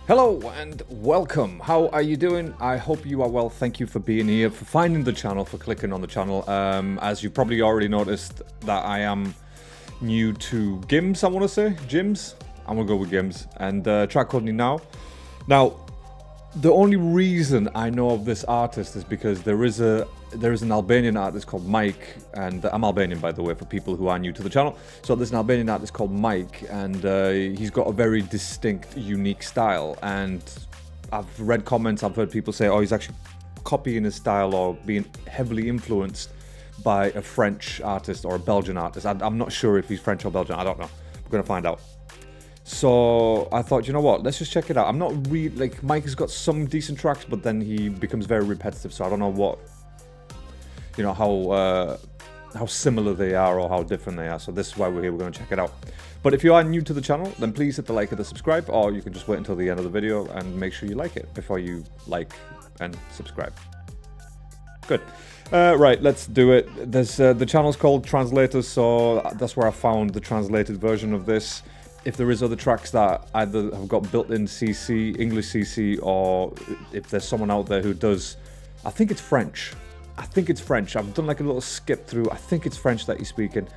Hello and welcome. How are you doing? I hope you are well. Thank you for being here, for finding the channel, for clicking on the channel. As you probably already noticed that I am new to GIMS, I want to say. GIMS? I'm going to go with GIMS. And track called NINAO. Now, the only reason I know of this artist is because there is an Albanian artist called Mike, and I'm Albanian, by the way, for people who are new to the channel. So there's an Albanian artist called Mike, and he's got a very distinct, unique style. And I've read comments, I've heard people say, oh, he's actually copying his style or being heavily influenced by a French artist or a Belgian artist. I'm not sure if he's French or Belgian, I don't know. We're gonna find out. So I thought, you know what, let's just check it out. I'm not really, like, Mike has got some decent tracks, but then he becomes very repetitive, so I don't know what, you know, how similar they are or how different they are. So this is why we're here, we're going to check it out. But if you are new to the channel, then please hit the like and the subscribe, or you can just wait until the end of the video and make sure you like it before you like and subscribe. Good. Right, let's do it. There's the channel's called Translators, so that's where I found the translated version of this. If there is other tracks that either have got built-in CC, English CC, or if there's someone out there who does, I think it's French. I think it's French. I've done like a little skip through. I think it's French that he's speaking.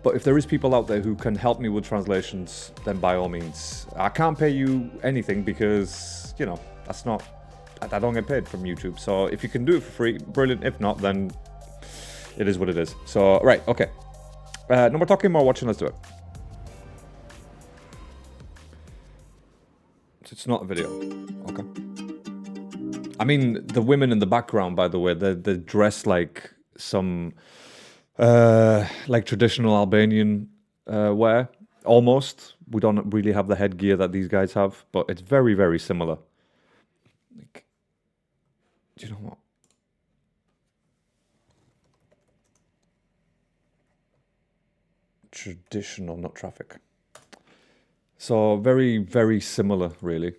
But if there is people out there who can help me with translations, then by all means. I can't pay you anything because, you know, that's not, I don't get paid from YouTube. So if you can do it for free, brilliant. If not, then it is what it is. So, right, okay. No more talking, more watching. Let's do it. It's not a video. Okay. I mean, the women in the background, by the way, they're dressed like some like traditional Albanian wear, almost. We don't really have the headgear that these guys have, but it's very, very similar. Like, do you know what? Traditional, not traffic. So very, very similar, really.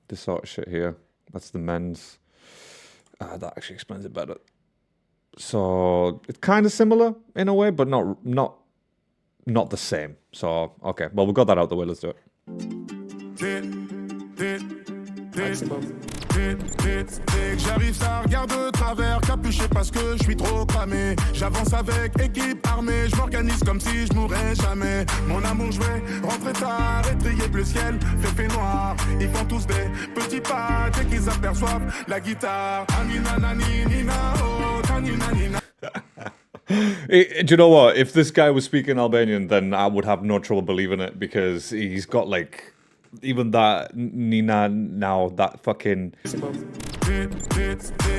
This sort of shit here. That's the men's. That actually explains it better. So it's kind of similar in a way, but not the same. So okay, well, we got that out the way. Let's do it. J'arrive, ça regarde de travers, capuché parce que je suis trop cramé. J'avance avec équipe armée, je m'organise comme si je mourrais jamais. Mon amour, je vais rentrer tard, étrier le ciel, fait noir. Ils font tous des petits pas dès qu'ils aperçoivent la guitare. Do you know what? If this guy was speaking Albanian, then I would have no trouble believing it, because he's got like even that NINAO, that fucking.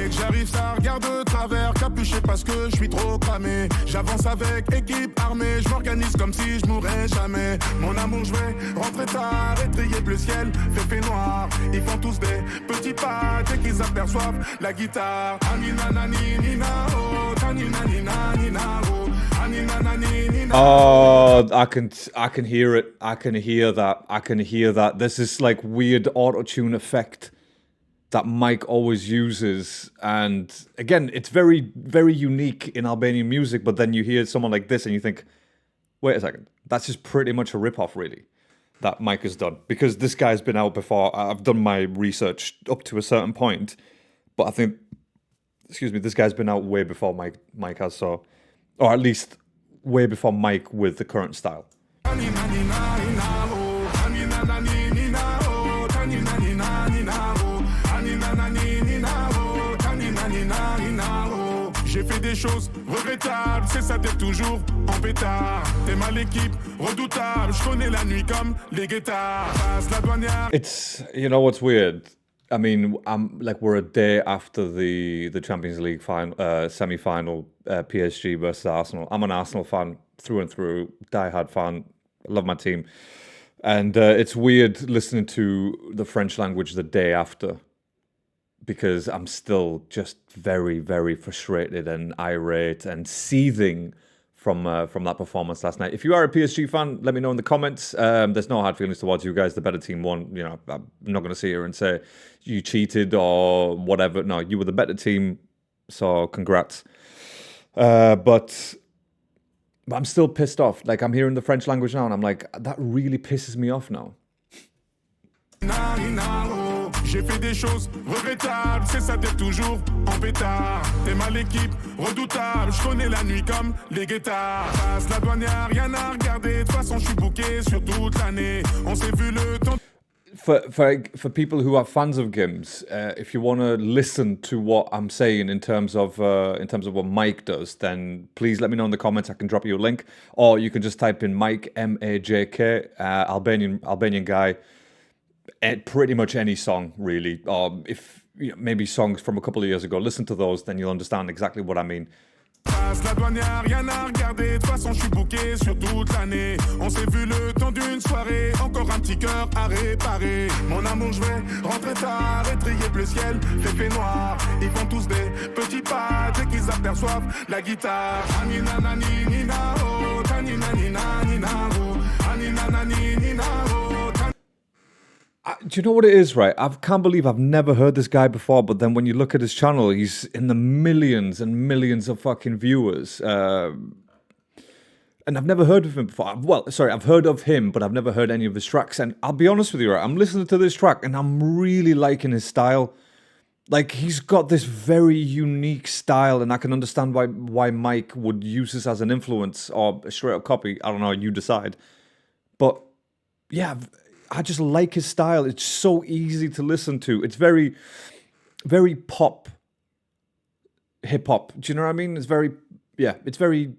J'arrive, ça regarde de travers, capuché parce que je suis trop cramé. J'avance avec équipe armée, je m'organise comme si je mourrais jamais. Mon amour, je vais rentrer tard, étrier le ciel, fait noir. Ils font tous des petits pas dès qu'ils aperçoivent la guitare. Oh, I can hear it. I can hear that. I can hear that. There's this like weird auto-tune effect that Mike always uses, and again, it's very, very unique in Albanian music. But then you hear someone like this, and you think, "Wait a second, that's just pretty much a rip-off, really." That Mike has done, because this guy's been out before. I've done my research up to a certain point, but I think, excuse me, this guy's been out way before Mike has, so, or at least way before Mike with the current style. J'ai fait des choses regrettables, c'est ça d'être toujours en pétard. T'es mal l'équipe, redoutable, je connais la nuit comme les guetards. Passe la douanière. It's, you know what's weird? I mean, we're a day after the Champions League semi-final, PSG versus Arsenal. I'm an Arsenal fan through and through, die-hard fan, I love my team. And it's weird listening to the French language the day after, because I'm still just very, very frustrated and irate and seething from that performance last night. If you are a PSG fan, let me know in the comments. There's no hard feelings towards you guys. The better team won. You know, I'm not going to sit here and say you cheated or whatever. No, you were the better team, so congrats. But I'm still pissed off. Like, I'm hearing the French language now, and I'm like, that really pisses me off now. NINAO. J'ai fait des choses regrettables, c'est ça d'être toujours en pétard. T'es mal l'équipe, redoutable, je connais la nuit comme les guettards. Passe la douane, y'a rien à regarder, de toute façon je suis booké sur toute l'année. On s'est vu le temps. For people who are fans of GIMS, if you want to listen to what I'm saying in terms of what Mike does, then please let me know in the comments. I can drop you a link, or you can just type in Mike MAJK, Albanian guy. Pretty much any song really, or if maybe songs from a couple of years ago. Listen to those, then you'll understand exactly what I mean. Passe la douane, y'a rien à regarder, de toute façon je suis booké sur toute l'année. On s'est vu le temps d'une soirée, encore un petit cœur à réparer. Mon amour, je vais rentrer tard, étrier le ciel, fait noir. Ils font tous des petits pas dès qu'ils aperçoivent la guitare. Anina nani ninao, tanina nina ninao, anina nani ninao. Do you know what it is, right? I can't believe I've never heard this guy before, but then when you look at his channel, he's in the millions and millions of fucking viewers. And I've never heard of him before. Well, sorry, I've heard of him, but I've never heard any of his tracks. And I'll be honest with you, right? I'm listening to this track and I'm really liking his style. Like, he's got this very unique style, and I can understand why Mike would use this as an influence or a straight up copy. I don't know, you decide. But yeah, I just like his style. It's so easy to listen to. It's very, very pop, hip hop. Do you know what I mean? It's very, it's very,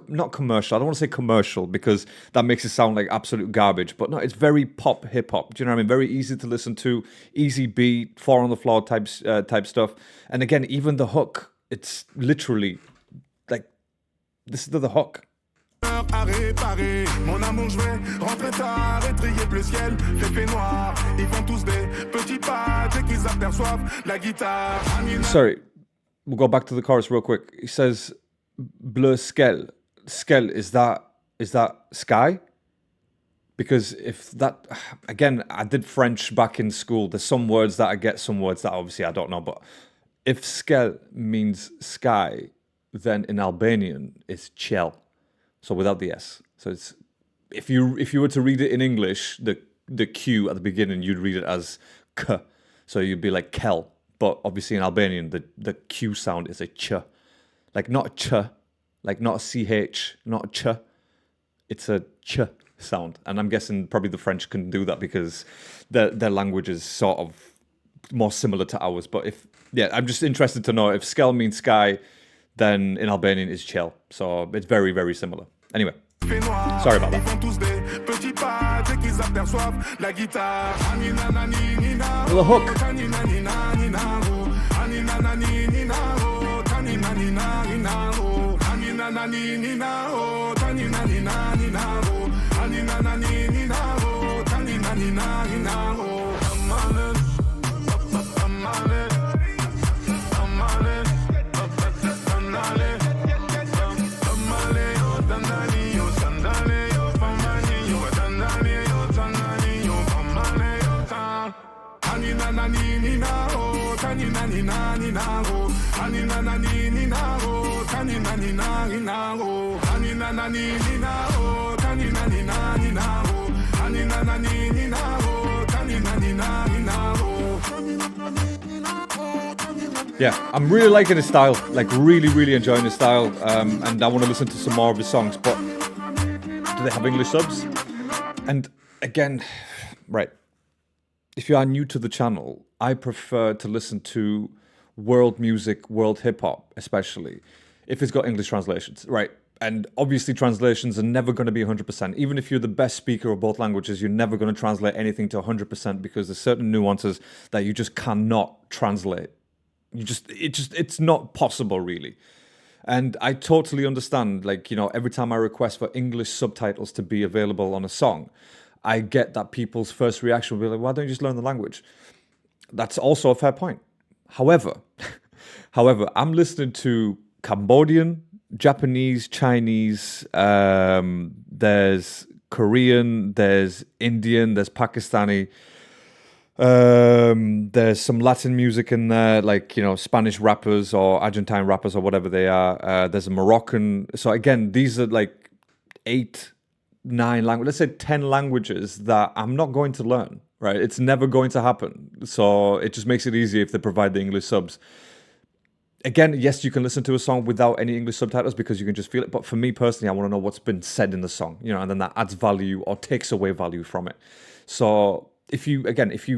not commercial. I don't want to say commercial because that makes it sound like absolute garbage. But no, it's very pop, hip hop. Do you know what I mean? Very easy to listen to, easy beat, four on the floor type stuff. And again, even the hook, it's literally like, this is the hook. À réparer, mon amour, je vais rentrer tard, étrier le ciel, fait noir. Ils font tous des petits pas dès qu'ils aperçoivent la guitare. Sorry, we'll go back to the chorus real quick. He says, bleu skell. Skell, is that sky? Because if that, again, I did French back in school. There's some words that I get, some words that obviously I don't know. But if skell means sky, then in Albanian it's ciel. So without the S. So it's if you were to read it in English, the Q at the beginning, you'd read it as K. So you'd be like kel. But obviously in Albanian, the Q sound is a ch. Like not a ch, like not a CH, not a ch. It's a ch sound. And I'm guessing probably the French can do that because their language is sort of more similar to ours. But I'm just interested to know if skell means sky, then in Albanian is chill. So it's very, very similar. Anyway, sorry about that. The hook. Yeah, I'm really liking his style, like really, really enjoying his style, and I want to listen to some more of his songs, but do they have English subs? And again, right, if you are new to the channel, I prefer to listen to world music, world hip-hop, especially, if it's got English translations, right? And obviously translations are never going to be 100%. Even if you're the best speaker of both languages, you're never going to translate anything to 100% because there's certain nuances that you just cannot translate. It's not possible, really. And I totally understand, like, every time I request for English subtitles to be available on a song, I get that people's first reaction will be like, why don't you just learn the language? That's also a fair point. However, I'm listening to Cambodian, Japanese, Chinese, there's Korean, there's Indian, there's Pakistani, there's some Latin music in there, like, Spanish rappers or Argentine rappers or whatever they are. There's a Moroccan. So again, these are like 8, 9 languages, let's say 10 languages that I'm not going to learn. right? It's never going to happen. So it just makes it easy if they provide the English subs. Again, yes, you can listen to a song without any English subtitles because you can just feel it. But for me personally, I want to know what's been said in the song, and then that adds value or takes away value from it. So if you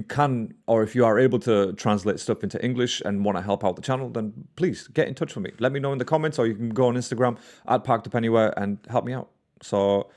can, or if you are able to translate stuff into English and want to help out the channel, then please get in touch with me. Let me know in the comments, or you can go on Instagram at ParkedUpAnywhere and help me out. So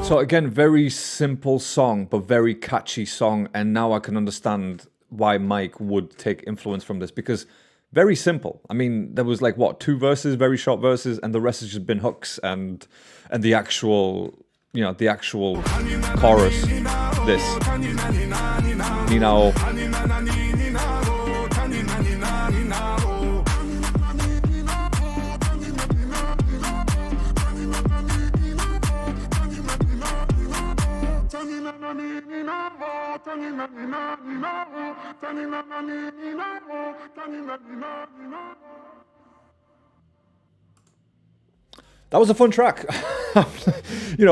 So again, very simple song, but very catchy song. And now I can understand why Mike would take influence from this, because very simple. I mean, there was like, what, 2 verses, very short verses, and the rest has just been hooks and the actual, the actual chorus. This NINAO. That was a fun track.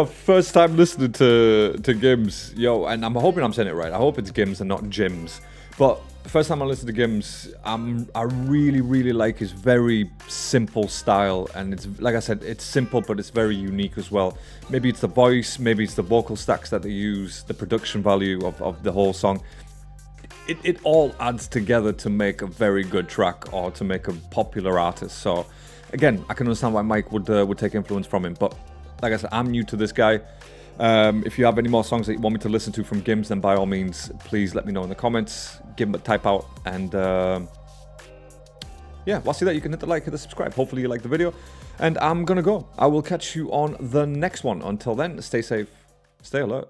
First time listening to GIMS, and I'm hoping I'm saying it right. I hope it's GIMS and not GIMS. But first time I listened to GIMS, I really, really like his very simple style. And it's, like I said, it's simple, but it's very unique as well. Maybe it's the voice, maybe it's the vocal stacks that they use, the production value of the whole song. It all adds together to make a very good track or to make a popular artist. So again, I can understand why Mike would take influence from him. But like I said, I'm new to this guy. If you have any more songs that you want me to listen to from GIMS, then by all means, please let me know in the comments. Give them a type out. And yeah, whilst you that, you can hit the like, hit the subscribe. Hopefully you like the video. And I'm going to go. I will catch you on the next one. Until then, stay safe, stay alert.